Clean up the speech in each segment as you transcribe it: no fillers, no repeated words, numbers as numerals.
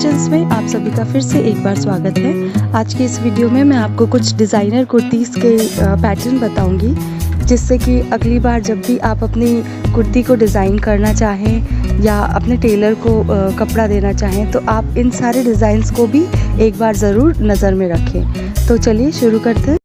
Creations में आप सभी का फिर से एक बार स्वागत है। आज की इस वीडियो में मैं आपको कुछ डिज़ाइनर कुर्तीज़ के पैटर्न बताऊंगी, जिससे कि अगली बार जब भी आप अपनी कुर्ती को डिज़ाइन करना चाहें या अपने टेलर को कपड़ा देना चाहें तो आप इन सारे डिज़ाइंस को भी एक बार ज़रूर नज़र में रखें। तो चलिए शुरू करते हैं।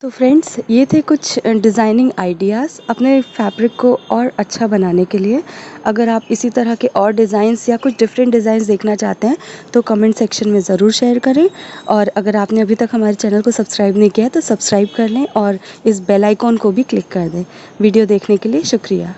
तो फ्रेंड्स, ये थे कुछ डिज़ाइनिंग आइडियाज़ अपने फैब्रिक को और अच्छा बनाने के लिए। अगर आप इसी तरह के और डिज़ाइंस या कुछ डिफरेंट डिज़ाइंस देखना चाहते हैं तो कमेंट सेक्शन में ज़रूर शेयर करें। और अगर आपने अभी तक हमारे चैनल को सब्सक्राइब नहीं किया है तो सब्सक्राइब कर लें और इस बेल आइकॉन को भी क्लिक कर दें। वीडियो देखने के लिए शुक्रिया।